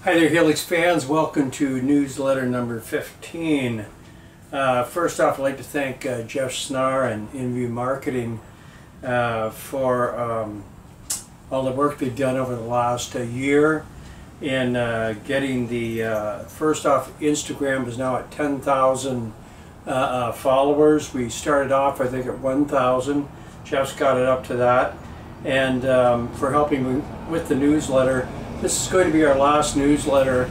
Hi there, Helix fans. Welcome to newsletter number 15. First off, I'd like to thank Jeff Snar and InView Marketing for all the work they've done over the last year in getting the, first off, Instagram is now at 10,000 followers. We started off, I think, at 1,000. Jeff's got it up to that. And for helping me with the newsletter. This is going to be our last newsletter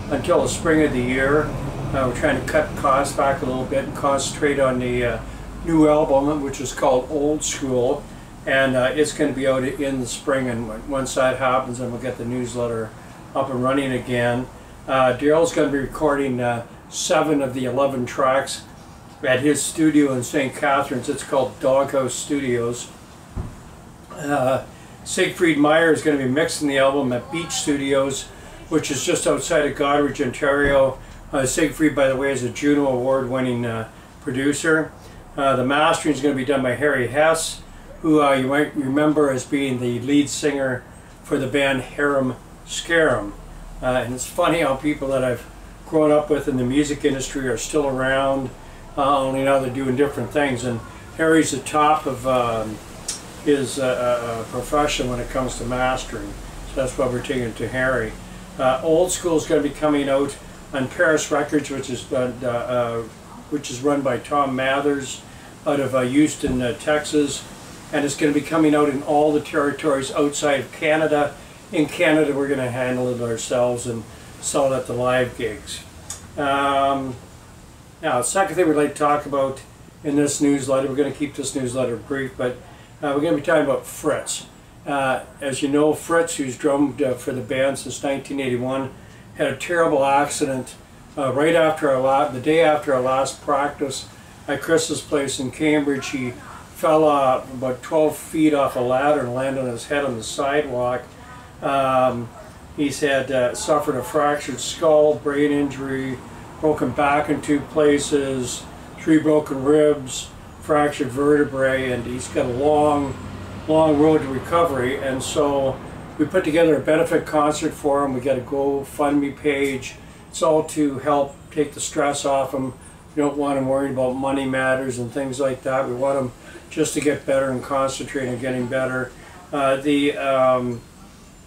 until the spring of the year. We're trying to cut costs back a little bit and concentrate on the new album, which is called Old School, and it's going to be out in the spring, and once that happens then we'll get the newsletter up and running again. Daryl's going to be recording 7 of the 11 tracks at his studio in St. Catharines. It's called Doghouse Studios. Siegfried Meyer is going to be mixing the album at Beach Studios, which is just outside of Goderich, Ontario. Siegfried, by the way, is a Juno Award-winning producer. The mastering is going to be done by Harry Hess, who you might remember as being the lead singer for the band Harem Scarum. And it's funny how people that I've grown up with in the music industry are still around, only now they're doing different things. And Harry's the top of his profession when it comes to mastering, so that's why we're taking it to Harry. Old School is going to be coming out on Paris Records, which is run by Tom Mathers out of Houston, Texas, and it's going to be coming out in all the territories outside of Canada. In Canada, we're going to handle it ourselves and sell it at the live gigs. Now, the second thing we'd like to talk about in this newsletter, we're going to keep this newsletter brief, but we're going to be talking about Fritz. As you know, Fritz, who's drummed for the band since 1981, had a terrible accident right after the day after our last practice at Chris's place in Cambridge. He fell about 12 feet off a ladder and landed on his head on the sidewalk. He's had suffered a fractured skull, brain injury, broken back in 2 places, 3 broken ribs, fractured vertebrae, and he's got a long road to recovery. And so we put together a benefit concert for him. We got a GoFundMe page. It's all to help take the stress off him. We don't want him worrying about money matters and things like that. We want him just to get better and concentrate on getting better. The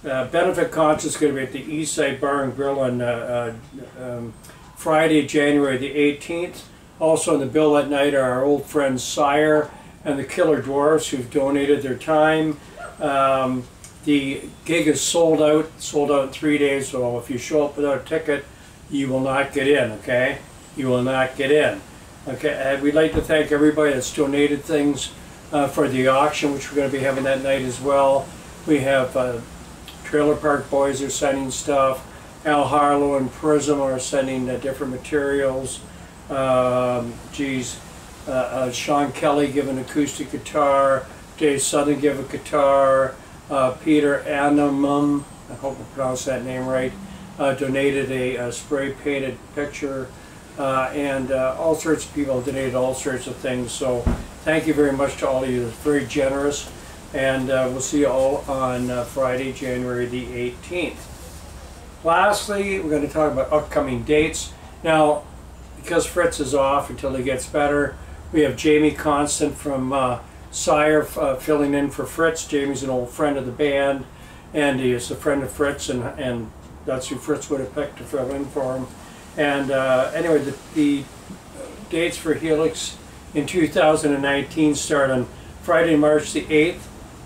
benefit concert is going to be at the Eastside Bar and Grill on Friday, January the 18th. Also on the bill that night are our old friends Sire and the Killer Dwarfs, who've donated their time. The gig is sold out in 3 days, so if you show up without a ticket, you will not get in, okay? You will not get in. Okay, we'd like to thank everybody that's donated things for the auction, which we're going to be having that night as well. We have Trailer Park Boys are sending stuff. Al Harlow and Prism are sending different materials. Sean Kelly give an acoustic guitar, Dave Southern give a guitar, Peter Annemum, I hope I pronounced that name right, donated a spray painted picture, and all sorts of people donated all sorts of things. So thank you very much to all of you. It's very generous, and we'll see you all on Friday, January the 18th. Lastly, we're going to talk about upcoming dates. Now, because Fritz is off until he gets better, we have Jamie Constant from Sire filling in for Fritz. Jamie's an old friend of the band, and he is a friend of Fritz, and that's who Fritz would have picked to fill in for him. And anyway, the dates for Helix in 2019 start on Friday, March the 8th,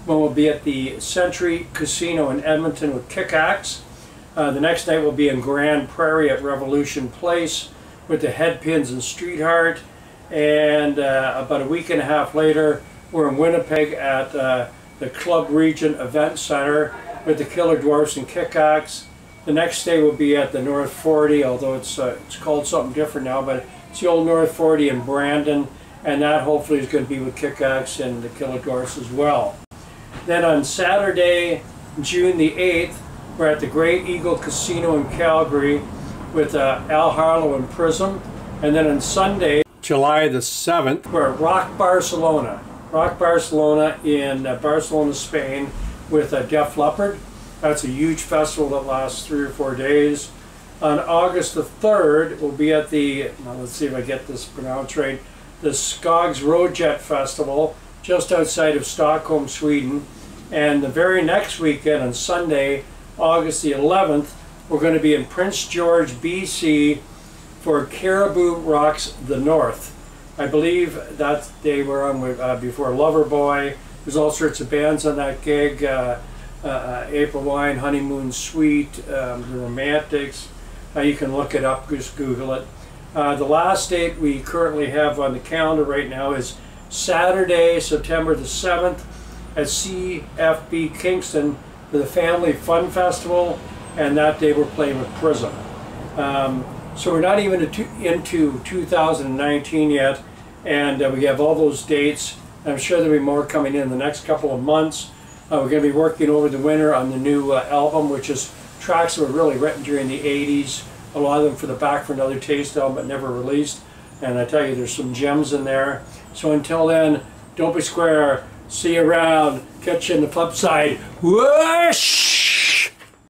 when we'll be at the Century Casino in Edmonton with Kickaxe. The next night will be in Grand Prairie at Revolution Place with the Headpins and Streetheart, and about a week and a half later we're in Winnipeg at the Club Region Event Center with the Killer Dwarfs and Kickaxe. The next day will be at the North 40, although it's called something different now, but it's the old North 40 in Brandon, and that hopefully is going to be with Kickaxe and the Killer Dwarfs as well. Then on Saturday, June the 8th, we're at the Great Eagle Casino in Calgary with Al Harlow and Prism. And then on Sunday, July the 7th, we're at Rock Barcelona in Barcelona, Spain with Def Leppard. That's a huge festival that lasts 3 or 4 days. On August the 3rd, we'll be at the, now let's see if I get this pronounced right, the Skogs Roadjet Festival, just outside of Stockholm, Sweden. And the very next weekend, on Sunday, August the 11th, we're going to be in Prince George, BC for Caribou Rocks the North. I believe that they were on with, before Loverboy. There's all sorts of bands on that gig. April Wine, Honeymoon Suite, The Romantics. You can look it up, just Google it. The last date we currently have on the calendar right now is Saturday, September the 7th at CFB Kingston for the Family Fun Festival, and that day we're playing with Prism. So we're not even into 2019 yet, and we have all those dates. I'm sure there'll be more coming in the next couple of months. We're going to be working over the winter on the new album, which is tracks that were really written during the 80s. A lot of them for the Back for Another Taste album, but never released. And I tell you, there's some gems in there. So until then, don't be square. See you around. Catch you in the flip side. Whoosh!